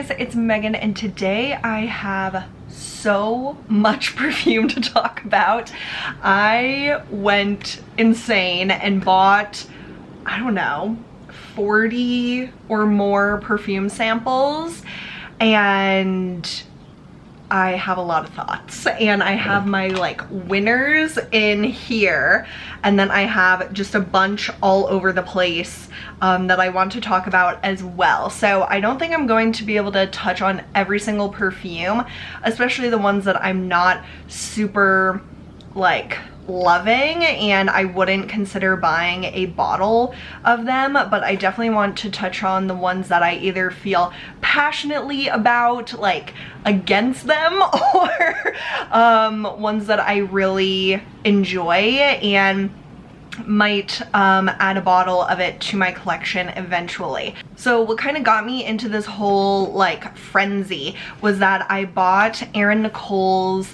guys, it's Megan, and today I have so much perfume to talk about. I went insane and bought, I don't know, 40 or more perfume samples, and I have a lot of thoughts, and I have my like winners in here, and then I have just a bunch all over the place that I want to talk about as well. So I don't think I'm going to be able to touch on every single perfume, especially the ones that I'm not super like loving and I wouldn't consider buying a bottle of them, but I definitely want to touch on the ones that I either feel passionately about, like against them, or ones that I really enjoy and might add a bottle of it to my collection eventually. So what kind of got me into this whole like frenzy was that I bought Erin Nicole's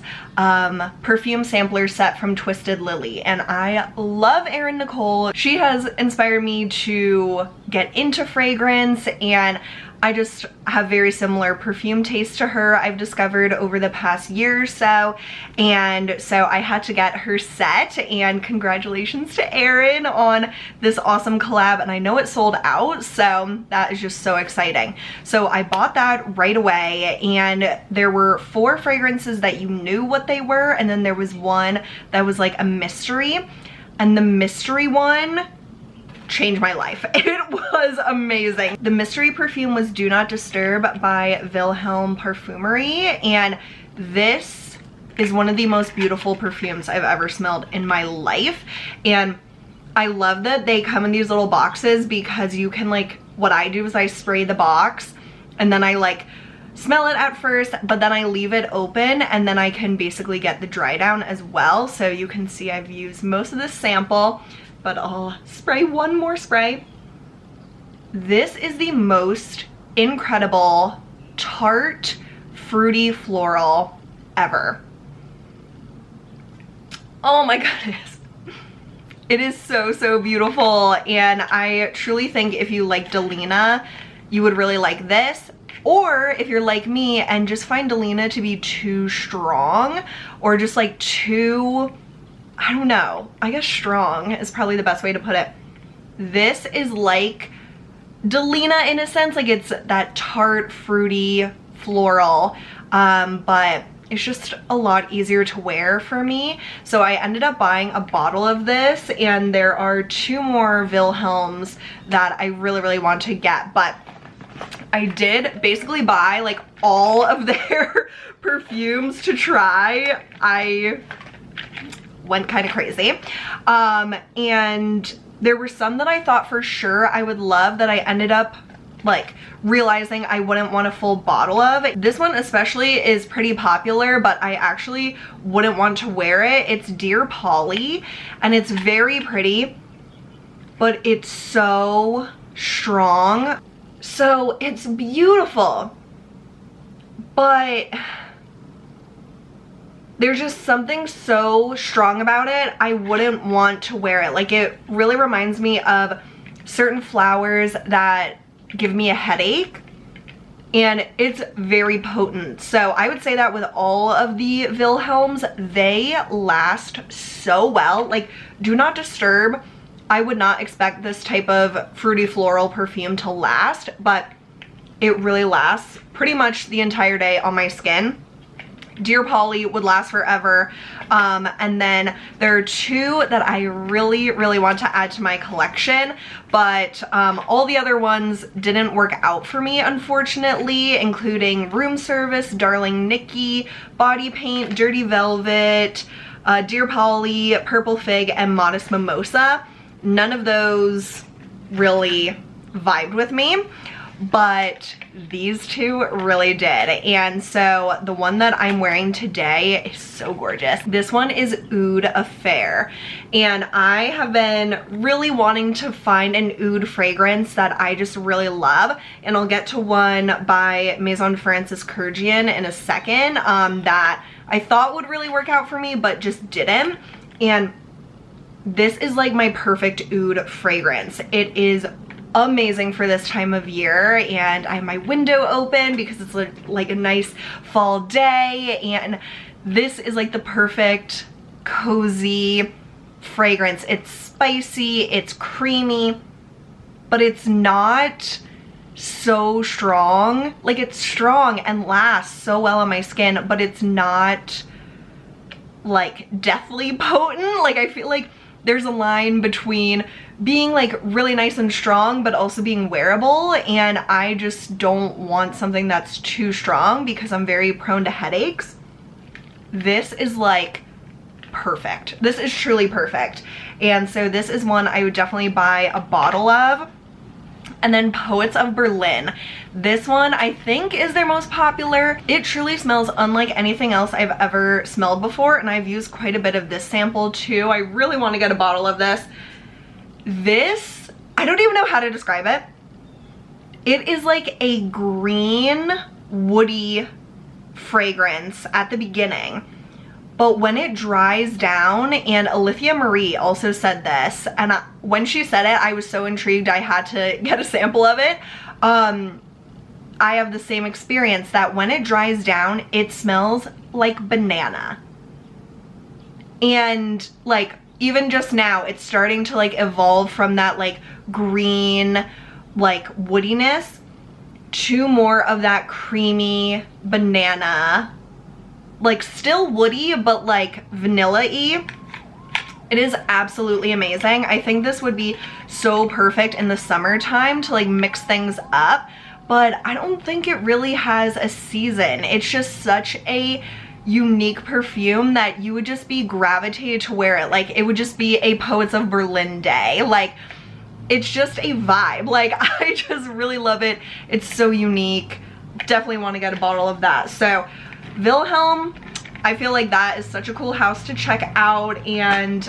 perfume sampler set from Twisted Lily, and I love Erin Nicole. She has inspired me to get into fragrance, and I just have very similar perfume taste to her, I've discovered over the past year or so, and so I had to get her set, and congratulations to Erin on this awesome collab, and I know it sold out, so that is just so exciting. So I bought that right away, and there were 4 fragrances that you knew what they were, and then there was one that was like a mystery, and the mystery one changed my life. It was amazing. The mystery perfume was Do Not Disturb by Vilhelm Parfumerie, and this is one of the most beautiful perfumes I've ever smelled in my life. And I love that they come in these little boxes, because you can, like, what I do is I spray the box and then I like smell it at first, but then I leave it open, and then I can basically get the dry down as well. So you can see I've used most of this sample, but I'll spray one more spray. This is the most incredible tart, fruity floral ever. Oh my goodness. It is so, so beautiful, and I truly think if you like Delina, you would really like this. Or if you're like me and just find Delina to be too strong, or just like too, I don't know, I guess strong is probably the best way to put it. This is like Delina in a sense, like it's that tart, fruity, floral, but it's just a lot easier to wear for me. So I ended up buying a bottle of this, and there are 2 more Wilhelms that I really, really want to get, but I did basically buy like all of their perfumes to try. I went kind of crazy, and there were some that I thought for sure I would love that I ended up like realizing I wouldn't want a full bottle of. This one especially is pretty popular, but I actually wouldn't want to wear it. It's Dear Polly, and it's very pretty, but it's so strong. So it's beautiful, but there's just something so strong about it, I wouldn't want to wear it. Like, it really reminds me of certain flowers that give me a headache, and it's very potent. So I would say that with all of the Wilhelms, they last so well. Like, Do Not Disturb, I would not expect this type of fruity floral perfume to last, but it really lasts pretty much the entire day on my skin. Dear Polly would last forever, and then there are 2 that I really, really want to add to my collection, but all the other ones didn't work out for me, unfortunately, including Room Service, Darling Nikki, Body Paint, Dirty Velvet, Dear Polly, Purple Fig, and Modest Mimosa. None of those really vibed with me, but these 2 really did. And so the one that I'm wearing today is so gorgeous. This one is Oud Affair, and I have been really wanting to find an oud fragrance that I just really love, and I'll get to one by Maison Francis Kurkdjian in a second that I thought would really work out for me but just didn't. And this is like my perfect oud fragrance. It is amazing for this time of year, and I have my window open because it's like a nice fall day, and this is like the perfect cozy fragrance. It's spicy, it's creamy, but it's not so strong. Like, it's strong and lasts so well on my skin, but it's not like deathly potent. Like, I feel like there's a line between being like really nice and strong but also being wearable, and I just don't want something that's too strong because I'm very prone to headaches. This is like perfect. This is truly perfect. And so this is one I would definitely buy a bottle of. And then Poets of Berlin. This one I think is their most popular. It truly smells unlike anything else I've ever smelled before, and I've used quite a bit of this sample too. I really want to get a bottle of this. This, I don't even know how to describe it. It is like a green woody fragrance at the beginning, but when it dries down, and Alithia Marie also said this, and when she said it, I was so intrigued I had to get a sample of it. I have the same experience that when it dries down, it smells like banana. And like, even just now, it's starting to like evolve from that like green, like woodiness to more of that creamy banana, like still woody, but like vanilla-y. It is absolutely amazing. I think this would be so perfect in the summertime to like mix things up, but I don't think it really has a season. It's just such a unique perfume that you would just be gravitated to wear it. Like, it would just be a Poets of Berlin day. Like, it's just a vibe. Like, I just really love it. It's so unique. Definitely want to get a bottle of that. So Vilhelm, I feel like that is such a cool house to check out, and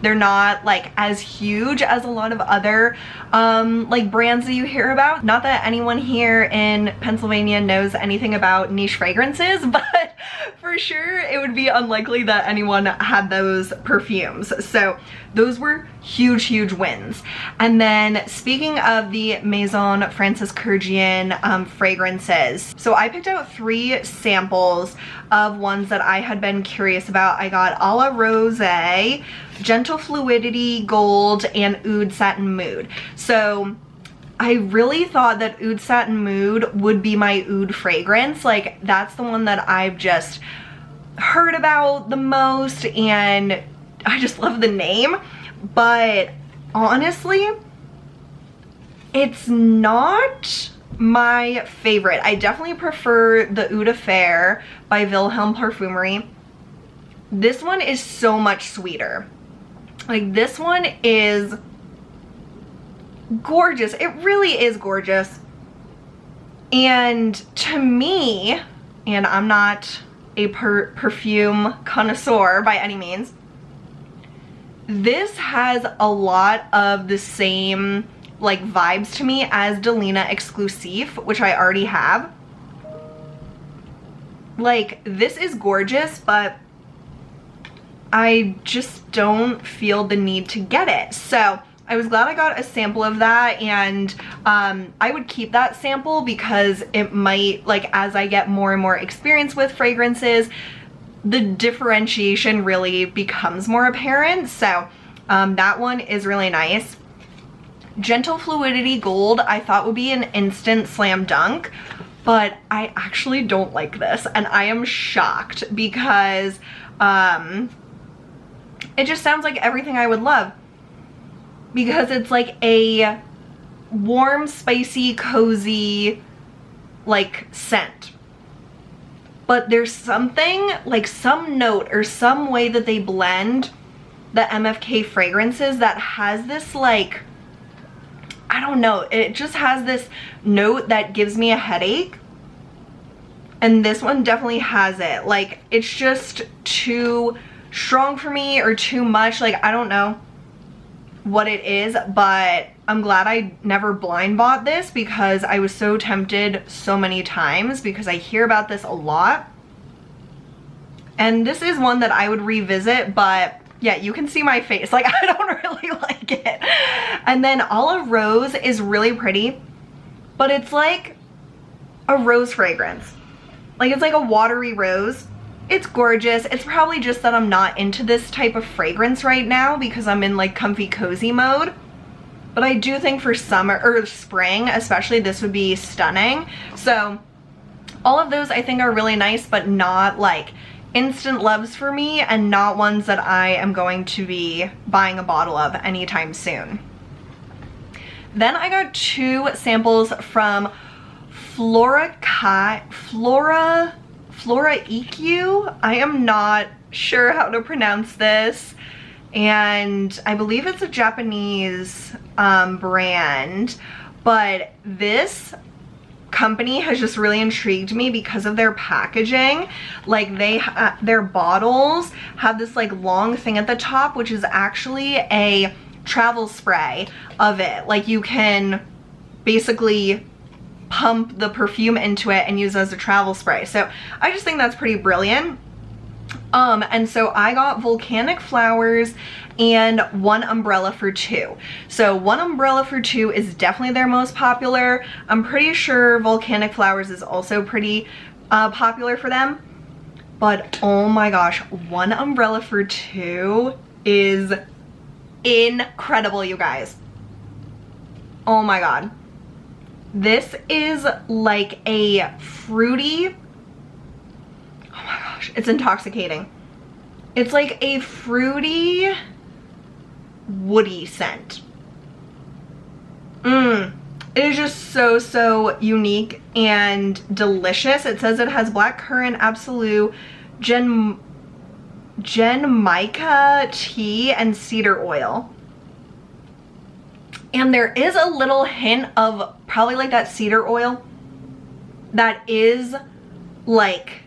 they're not like as huge as a lot of other like brands that you hear about. Not that anyone here in Pennsylvania knows anything about niche fragrances, but for sure it would be unlikely that anyone had those perfumes. So those were huge wins. And then speaking of the Maison Francis Kurkdjian fragrances, so I picked out 3 samples of ones that I had been curious about. I got A La Rose, Gentle Fluidity Gold, and Oud Satin Mood. So I really thought that Oud Satin Mood would be my oud fragrance. Like, that's the one that I've just heard about the most, and I just love the name. But honestly, it's not my favorite. I definitely prefer the Oud Affair by Vilhelm Parfumerie. This one is so much sweeter. Like, this one is gorgeous. It really is gorgeous. And to me, and I'm not a perfume connoisseur by any means, this has a lot of the same like vibes to me as Delina Exclusive, which I already have. Like, this is gorgeous, but I just don't feel the need to get it. So I was glad I got a sample of that, and I would keep that sample because it might, like, as I get more and more experience with fragrances, the differentiation really becomes more apparent. So that one is really nice. Gentle Fluidity Gold I thought would be an instant slam dunk, but I actually don't like this, and I am shocked because it just sounds like everything I would love, because it's like a warm, spicy, cozy like scent. But there's something, like some note or some way that they blend the MFK fragrances that has this, like, I don't know, it just has this note that gives me a headache. And this one definitely has it. Like, it's just too strong for me, or too much. Like, I don't know what it is, but I'm glad I never blind bought this because I was so tempted so many times, because I hear about this a lot. And this is one that I would revisit, but yeah, you can see my face. Like, I don't really like like it. And then Olive Rose is really pretty, but it's like a rose fragrance. Like it's like a watery rose. It's gorgeous. It's probably just that I'm not into this type of fragrance right now because I'm in like comfy cozy mode. But I do think for summer or spring especially, this would be stunning. So all of those I think are really nice, but not like instant loves for me, and not ones that I am going to be buying a bottle of anytime soon. Then I got 2 samples from Flora EQ. I am not sure how to pronounce this, and I believe it's a Japanese brand, but this company has just really intrigued me because of their packaging. Like their bottles have this like long thing at the top, which is actually a travel spray of it. Like you can basically pump the perfume into it and use it as a travel spray. So I just think that's pretty brilliant. And so I got Volcanic Flowers and One Umbrella for Two. So One Umbrella for Two is definitely their most popular. I'm pretty sure Volcanic Flowers is also pretty popular for them. But oh my gosh, One Umbrella for Two is incredible, you guys. Oh my god. This is like a fruity, oh my gosh, it's intoxicating. It's like a fruity, woody scent. It is just so unique and delicious. It says it has black currant, absolute, Jamaica tea, and cedar oil. And there is a little hint of probably like that cedar oil that is like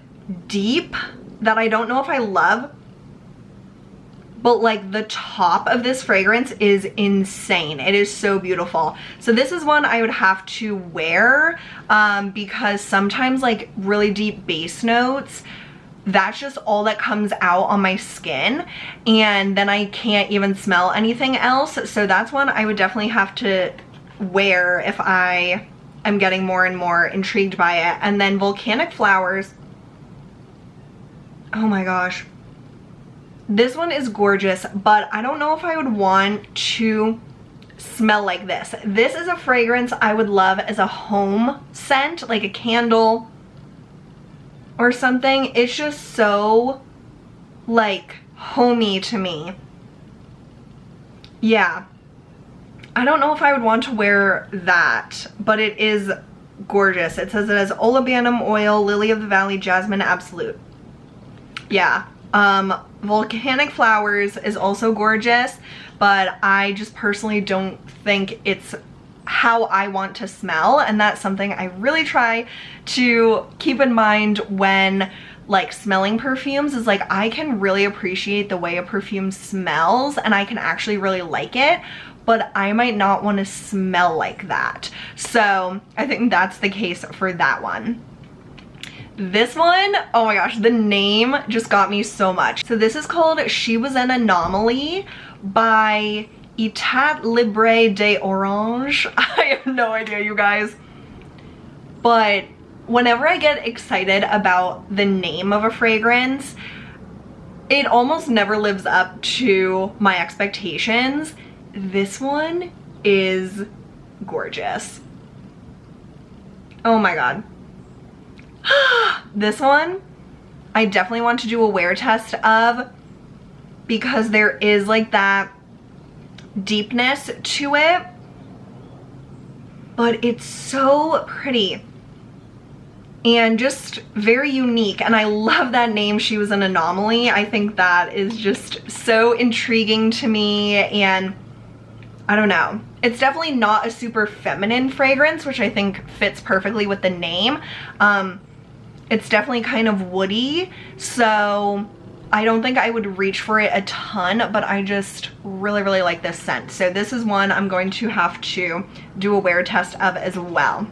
deep, that I don't know if I love, but like the top of this fragrance is insane. It is so beautiful. So this is one I would have to wear because sometimes like really deep bass notes, that's just all that comes out on my skin, and then I can't even smell anything else. So that's one I would definitely have to wear if I am getting more and more intrigued by it. And then Volcanic Flowers, oh my gosh, this one is gorgeous, but I don't know if I would want to smell like this. This is a fragrance I would love as a home scent, like a candle or something. It's just so like homey to me. Yeah, I don't know if I would want to wear that, but it is gorgeous. It says it has olibanum oil, lily of the valley, jasmine, absolute. Yeah, Volcanic Flowers is also gorgeous, but I just personally don't think it's how I want to smell, and that's something I really try to keep in mind when like smelling perfumes, is like I can really appreciate the way a perfume smells and I can actually really like it, but I might not want to smell like that. So I think that's the case for that one. This one, oh my gosh, the name just got me so much. So this is called She Was an Anomaly by Etat Libre de Orange. I have no idea, you guys. But whenever I get excited about the name of a fragrance, it almost never lives up to my expectations. This one is gorgeous. Oh my god. This one, I definitely want to do a wear test of, because there is like that deepness to it, but it's so pretty and just very unique, and I love that name, She Was an Anomaly. I think that is just so intriguing to me, and I don't know, it's definitely not a super feminine fragrance, which I think fits perfectly with the name. It's definitely kind of woody, so I don't think I would reach for it a ton, but I just really like this scent. So this is one I'm going to have to do a wear test of as well.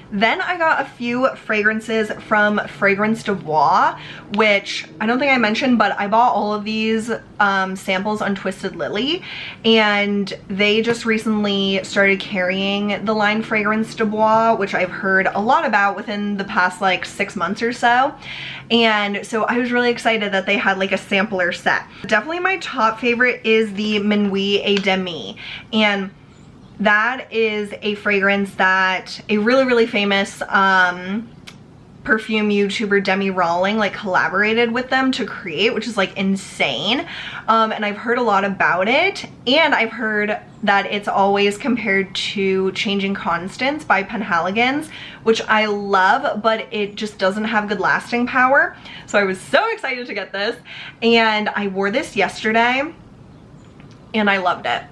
Then I got a few fragrances from Fragrance de Bois, which I don't think I mentioned, but I bought all of these samples on Twisted Lily, and they just recently started carrying the line Fragrance de Bois, which I've heard a lot about within the past like 6 months or so. And so I was really excited that they had like a sampler set. Definitely my top favorite is the Minuit et Demi, and that is a fragrance that a really famous perfume YouTuber Demi Rawling like collaborated with them to create, which is like insane. And I've heard a lot about it, and I've heard that it's always compared to Changing Constants by Penhaligon's, which I love, but it just doesn't have good lasting power. So I was so excited to get this, and I wore this yesterday and I loved it.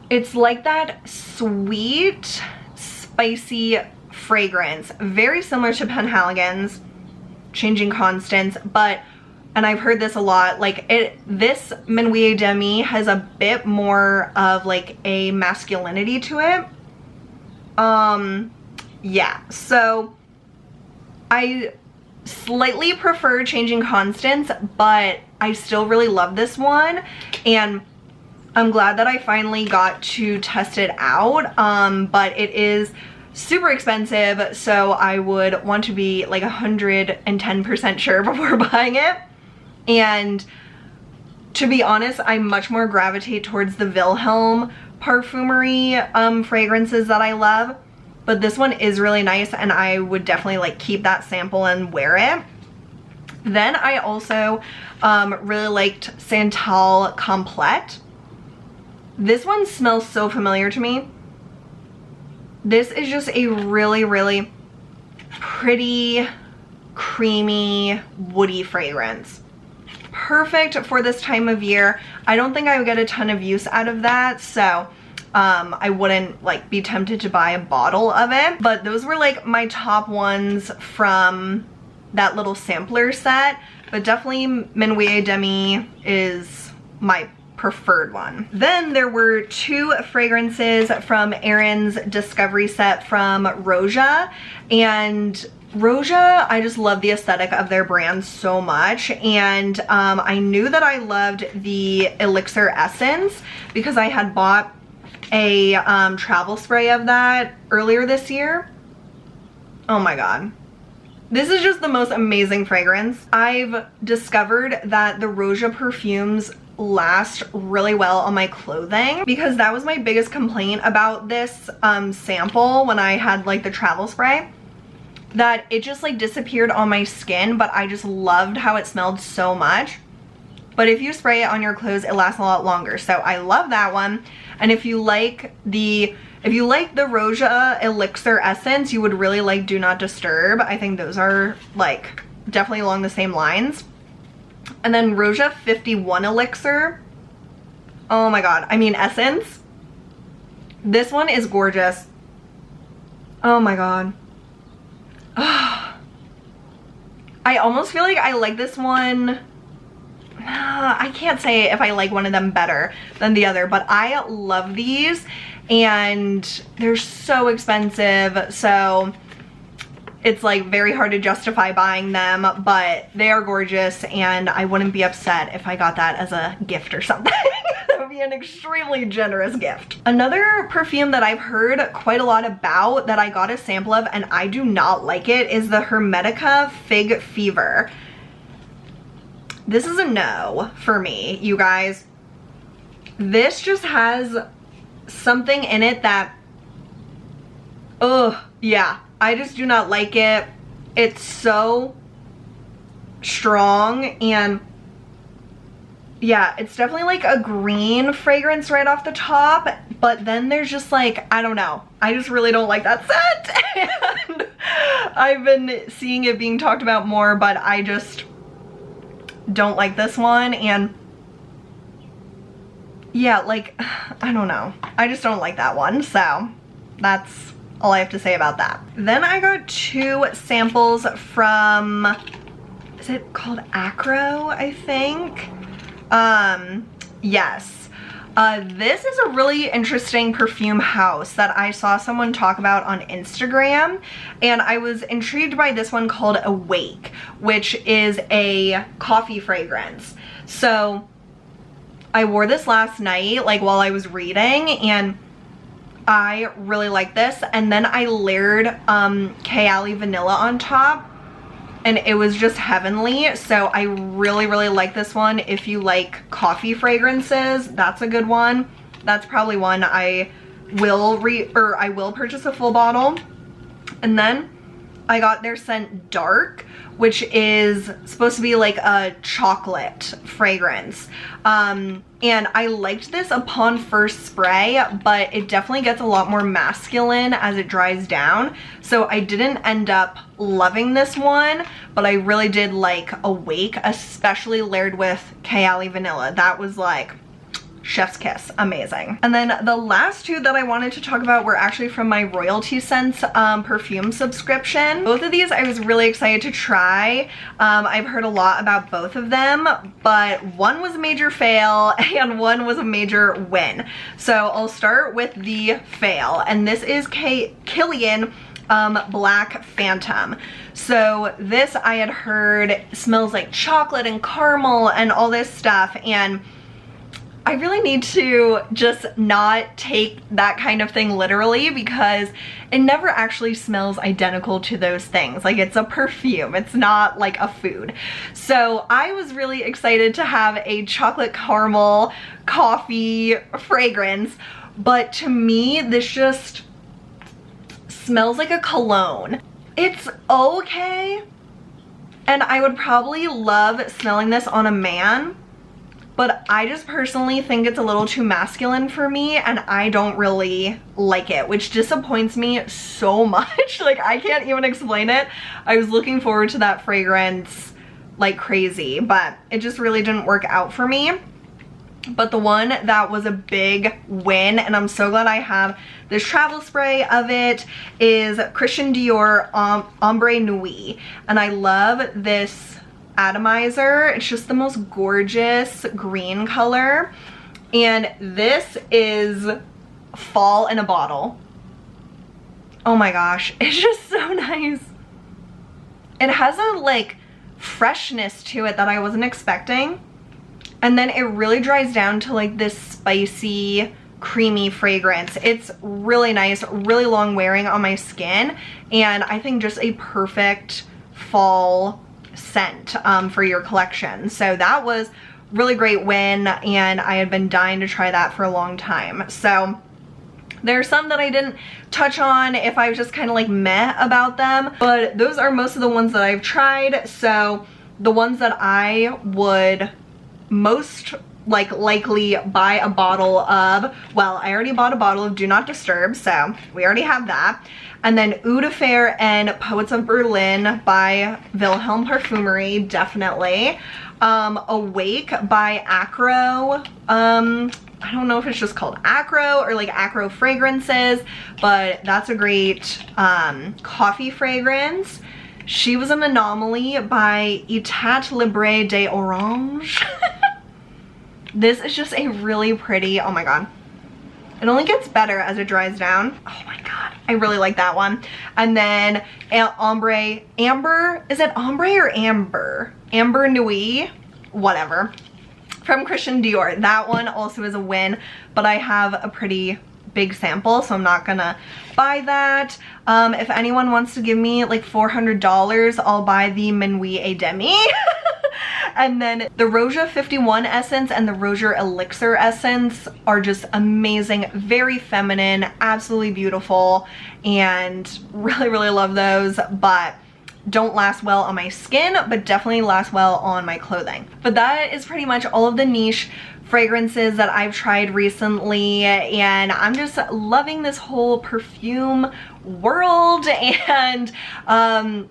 It's like that sweet, spicy fragrance, very similar to Penhaligon's Changing Constants, and I've heard this a lot, like this Minuit et Demi has a bit more of like a masculinity to it. Yeah, so I slightly prefer Changing Constants, but I still really love this one, and I'm glad that I finally got to test it out, but it is super expensive, so I would want to be like 110% sure before buying it. And to be honest, I much more gravitate towards the Vilhelm Parfumerie fragrances that I love, but this one is really nice, and I would definitely like keep that sample and wear it. Then I also really liked Santal Complete. This one smells so familiar to me. This is just a really pretty, creamy, woody fragrance. Perfect for this time of year. I don't think I would get a ton of use out of that, so I wouldn't like be tempted to buy a bottle of it. But those were like my top ones from that little sampler set. But definitely Minuit et Demi is my preferred one. Then there were 2 fragrances from Erin's Discovery set from Roja, and Roja, I just love the aesthetic of their brand so much, and I knew that I loved the Elixir Essence because I had bought a travel spray of that earlier this year. Oh my god. This is just the most amazing fragrance. I've discovered that the Roja perfumes last really well on my clothing, because that was my biggest complaint about this sample when I had like the travel spray, that it just like disappeared on my skin, but I just loved how it smelled so much. But if you spray it on your clothes, it lasts a lot longer, so I love that one. And if you like the Roja Elixir Essence, you would really like Do Not Disturb. I think those are like definitely along the same lines. And then Roja 51 Elixir. Oh my god. I mean, Essence. This one is gorgeous. Oh my god. I almost feel like I like this one. I can't say if I like one of them better than the other, but I love these, and they're so expensive, so it's like very hard to justify buying them, but they are gorgeous, and I wouldn't be upset if I got that as a gift or something. That would be an extremely generous gift. Another perfume that I've heard quite a lot about that I got a sample of and I do not like it is the Hermetica Fig Fever. This is a no for me, you guys. This just has something in it that, yeah, I just do not like it. It's so strong, and yeah, it's definitely like a green fragrance right off the top, but then there's just like, I don't know, I just really don't like that scent. And I've been seeing it being talked about more, but I just don't like this one. And yeah, like, I don't know, I just don't like that one, so that's all I have to say about that. Then I got 2 samples from, is it called Akro, I think? Yes. This is a really interesting perfume house that I saw someone talk about on Instagram, and I was intrigued by this one called Awake, which is a coffee fragrance. So I wore this last night, like while I was reading, and I really like this. And then I layered Kayali Vanilla on top, and it was just heavenly. So I really, really like this one. If you like coffee fragrances, that's a good one. That's probably one I will purchase a full bottle. And then I got their scent Dark, which is supposed to be like a chocolate fragrance. And I liked this upon first spray, but it definitely gets a lot more masculine as it dries down. So I didn't end up loving this one, but I really did like Awake, especially layered with Kayali Vanilla. That was like chef's kiss, amazing. And then the last two that I wanted to talk about were actually from my Royalty Scents perfume subscription. Both of these I was really excited to try. I've heard a lot about both of them, but one was a major fail and one was a major win. So I'll start with the fail, and this is Kilian Black Phantom. So this I had heard smells like chocolate and caramel and all this stuff, and I really need to just not take that kind of thing literally, because it never actually smells identical to those things. Like, it's a perfume, it's not like a food. So I was really excited to have a chocolate caramel coffee fragrance, but to me this just smells like a cologne. It's okay, and I would probably love smelling this on a man, but I just personally think it's a little too masculine for me, and I don't really like it, which disappoints me so much. Like, I can't even explain it. I was looking forward to that fragrance like crazy, but it just really didn't work out for me. But the one that was a big win, and I'm so glad I have this travel spray of it, is Christian Dior Ombre Nuit. And I love this atomizer. It's just the most gorgeous green color, and this is fall in a bottle. Oh my gosh, it's just so nice. It has a like freshness to it that I wasn't expecting, and then it really dries down to like this spicy creamy fragrance. It's really nice, really long wearing on my skin, and I think just a perfect fall scent for your collection. So that was really great win, and I had been dying to try that for a long time. So there's some that I didn't touch on if I was just kind of like meh about them, but those are most of the ones that I've tried. So the ones that I would most likely buy a bottle of, well, I already bought a bottle of Do Not Disturb, so we already have that. And then Eau de Fer and Poets of Berlin by Vilhelm Parfumerie, definitely. Awake by Akro. I don't know if it's just called Akro or like Akro Fragrances, but that's a great coffee fragrance. She Was an Anomaly by Etat Libre de Orange. This is just a really pretty, oh my god. It only gets better as it dries down. Oh my god, I really like that one. And then Ombre Amber, is it Ombre or Amber? Amber Nuit, whatever. From Christian Dior. That one also is a win, but I have a pretty big sample, so I'm not gonna buy that. If anyone wants to give me like $400, I'll buy the Minuit et Demi. And then the Roja 51 essence and the Roja Elixir essence are just amazing, very feminine, absolutely beautiful, and really, really love those, but don't last well on my skin, but definitely last well on my clothing. But that is pretty much all of the niche fragrances that I've tried recently, and I'm just loving this whole perfume world, and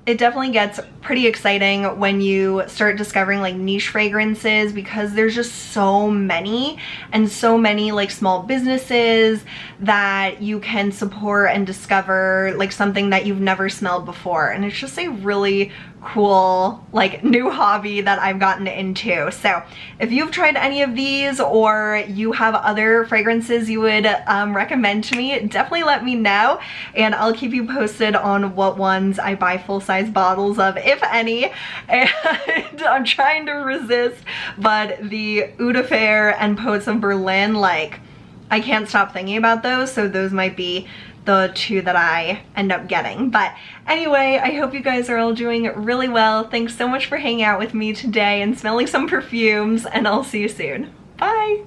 it definitely gets pretty exciting when you start discovering like niche fragrances, because there's just so many, and so many like small businesses that you can support and discover like something that you've never smelled before, and it's just a really cool like new hobby that I've gotten into. So if you've tried any of these or you have other fragrances you would recommend to me, definitely let me know and I'll keep you posted on what ones I buy full-size bottles of, if any. And I'm trying to resist, but the Eau de Fer and Poets of Berlin, like, I can't stop thinking about those, so those might be the two that I end up getting. But anyway, I hope you guys are all doing really well. Thanks so much for hanging out with me today and smelling some perfumes, and I'll see you soon. Bye!